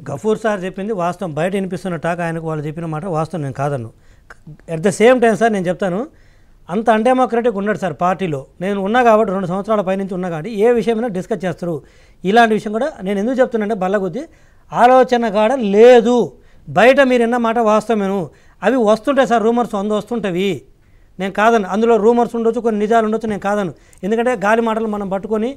Gafoor sir చెప్పింది వాస్తవం. బయట వినిపిస్తున్న టాక్ ఆయనకు వాళ్ళు చెప్పిన మాట వాస్తవం, నేను కాదన్ను. At the same time sir నేను చెప్తాను, అంత అన్డెమోక్రటిక్ ఉన్నాడు సార్ పార్టీలో. నేను ఉన్నా కాబట్టి 2 సంవత్సరాల పైనుంచి ఉన్నా కాబట్టి ఏ విషయమైనా డిస్కస్ చేస్తారు. ఇలాంటి విషయం కూడా నేను ఎందుకు చెప్తున్నానంటే బల్లగుద్ది ఆలోచన కాడ లేదు. బయట మీరు ఎన్న మాట వాస్తవమేను, అవి వస్తుంటాయి సార్, రూమర్స్ వస్తుంటవి, నేను కాదను. అందులో రూమర్స్ ఉండొచ్చు, కొన్ని నిజాలు ఉండొచ్చు, నేను కాదను. ఎందుకంటే గాలి మాటలు మనం పట్టుకొని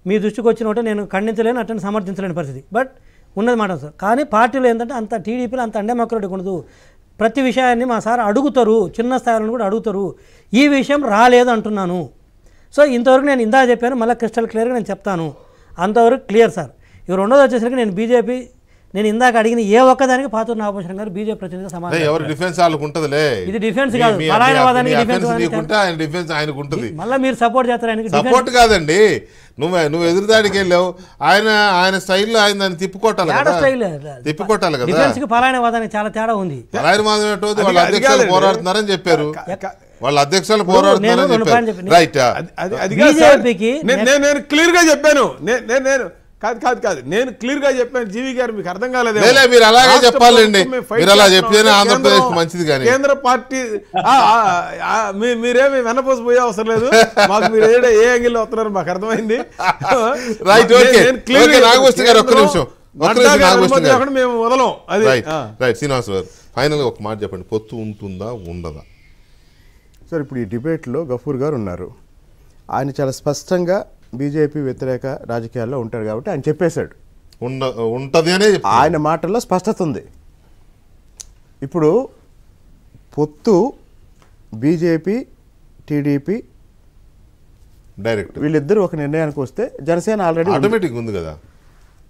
మీ దృష్టికి వచ్చినట్టు నేను ఖండించలేను, అట్లా సమర్థించలేని పరిస్థితి. బట్ ఉన్నది మాట సార్. కానీ పార్టీలో ఏంటంటే అంత టీడీపీలో అంత అన్డెమోక్రటిక్ ఉండదు. ప్రతి విషయాన్ని మా సార్ అడుగుతారు, చిన్న స్థాయిలో కూడా అడుగుతారు. ఈ విషయం రాలేదు అంటున్నాను. సో ఇంతవరకు నేను ఇందా చెప్పాను, మళ్ళీ క్రిస్టల్ క్లియర్గా నేను చెప్తాను, అంతవరకు క్లియర్ సార్. ఇవి రెండోది వచ్చేసరికి నేను బీజేపీ, నేను ఇందాక అడిగిన ఏ ఒక్కదానికి పాత్ర నాగభూషణ్ గారు బీజేపీ ప్రతినిధిగా సమాధానం. ఎవరు డిఫెన్స్ వాళ్ళకు ఉంటదిలే, ఇది డిఫెన్స్ కాదు, పరాయణవాదానికి డిఫెన్స్ ఆయనకు ఉంటుంది. మళ్ళీ మీరు సపోర్ట్ చేస్తారు ఆయనకి. సపోర్ట్ కాదండి, నువ్వు ఎదురుదాడికి వెళ్ళావు, ఆయన స్టైల్లో ఆయన దాన్ని తిప్పుకోవటాలి కదా. డిఫెన్స్ కి పరాయణవాదానికి చాలా తేడా ఉంది. పరాయణవాదం ఏంటో వాళ్ళ అధ్యక్షులు పోరాడుతున్నారని చెప్పారు, వాళ్ళ అధ్యక్షులు పోరాడుతున్నారని చెప్పారు. రైట్, నేను క్లియర్ గా చెప్పాను. కాదు నేను క్లియర్ గా చెప్పాను. జీవి గారు మీకు అర్థం కాలేదు, మీరు అలాగే చెప్పాలండి. మీరు అలా చెప్తేనే ఆంధ్రప్రదేశ్ మంచిది. కానీ కేంద్ర పార్టీ మీరేమి వెనపోసి పోయే అవసరం లేదు, మాకు మీరు ఏ యాంగిల్లో వస్తున్నారు మాకు అర్థమైంది. Right, okay. నాగభూషణ్ గారు ఒక్క నిమిషం, మేము వదలం. అది రైట్. శ్రీనివాస్ గారు ఫైనల్ గా ఒక మాట చెప్పండి, పొత్తు ఉంటుందా ఉండదా? సార్ ఇప్పుడు ఈ డిబేట్లో గఫూర్ గారు ఉన్నారు, ఆయన చాలా స్పష్టంగా బీజేపీ వ్యతిరేక రాజకీయాల్లో ఉంటారు కాబట్టి ఆయన చెప్పేశాడు, ఉంటుంది అనే ఆయన మాటల్లో స్పష్టత ఉంది. ఇప్పుడు పొత్తు బీజేపీ టీడీపీ డైరెక్ట్ వీళ్ళిద్దరూ ఒక నిర్ణయానికి వస్తే జనసేన ఆల్రెడీ ఆటోమేటిక్ ఉంది కదా.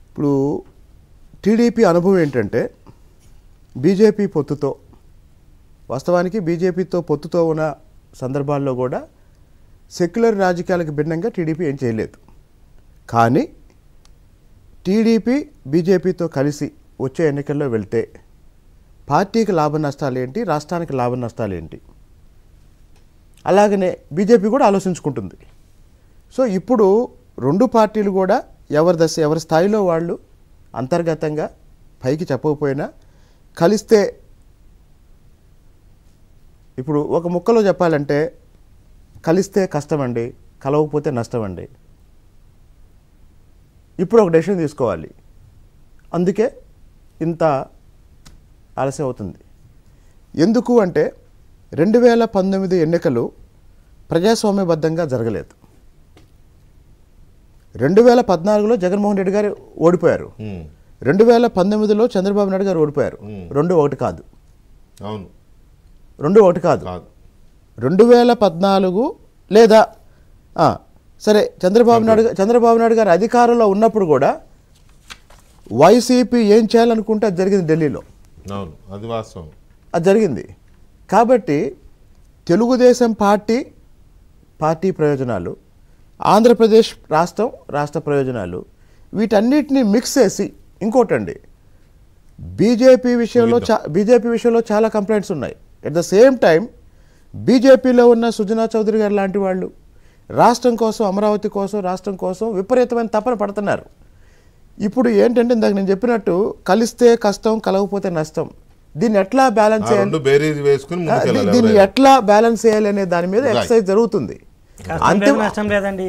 ఇప్పుడు టీడీపీ అనుభవం ఏంటంటే బీజేపీ పొత్తుతో, వాస్తవానికి బీజేపీతో పొత్తుతో ఉన్న సందర్భాల్లో కూడా సెక్యులర్ రాజకీయాలకు భిన్నంగా టీడీపీ ఏం చేయలేదు. కానీ టీడీపీ బీజేపీతో కలిసి వచ్చే ఎన్నికల్లో వెళ్తే పార్టీకి లాభ నష్టాలు ఏంటి, రాష్ట్రానికి లాభ నష్టాలు ఏంటి, అలాగనే బీజేపీ కూడా ఆలోచించుకుంటుంది. సో ఇప్పుడు రెండు పార్టీలు కూడా ఎవరి స్థాయిలో వాళ్ళు అంతర్గతంగా పైకి చెప్పకపోయినా కలిస్తే, ఇప్పుడు ఒక ముక్కలో చెప్పాలంటే కలిస్తే కష్టమండి, కలవకపోతే నష్టమండి. ఇప్పుడు ఒక డెసిషన్ తీసుకోవాలి, అందుకే ఇంత ఆలస్యం అవుతుంది. ఎందుకు అంటే 2019 ఎన్నికలు ప్రజాస్వామ్యబద్ధంగా జరగలేదు. 2014లో జగన్మోహన్ రెడ్డి గారు ఓడిపోయారు, 2019లో చంద్రబాబు నాయుడు గారు ఓడిపోయారు. రెండు ఒకటి కాదు. 2014 లేదా సరే చంద్రబాబు నాయుడు గారు అధికారంలో ఉన్నప్పుడు కూడా వైసీపీ ఏం చేయాలనుకుంటే అది జరిగింది ఢిల్లీలో, అది జరిగింది. కాబట్టి తెలుగుదేశం పార్టీ ప్రయోజనాలు, ఆంధ్రప్రదేశ్ రాష్ట్ర ప్రయోజనాలు, వీటన్నిటిని మిక్స్ చేసి, ఇంకోటండి బీజేపీ విషయంలో చాలా కంప్లైంట్స్ ఉన్నాయి. ఎట్ ద సేమ్ టైం బీజేపీలో ఉన్న సుజనా చౌదరి గారు లాంటి వాళ్ళు రాష్ట్రం కోసం, అమరావతి కోసం, రాష్ట్రం కోసం విపరీతమైన తపన పడుతున్నారు. ఇప్పుడు ఏంటంటే ఇందాక నేను చెప్పినట్టు కలిస్తే కష్టం, కలవకపోతే నష్టం, దీన్ని ఎట్లా బ్యాలెన్స్ చేయాలి, అనే దాని మీద ఎక్సర్సైజ్ జరుగుతుంది. నష్టం లేదండి.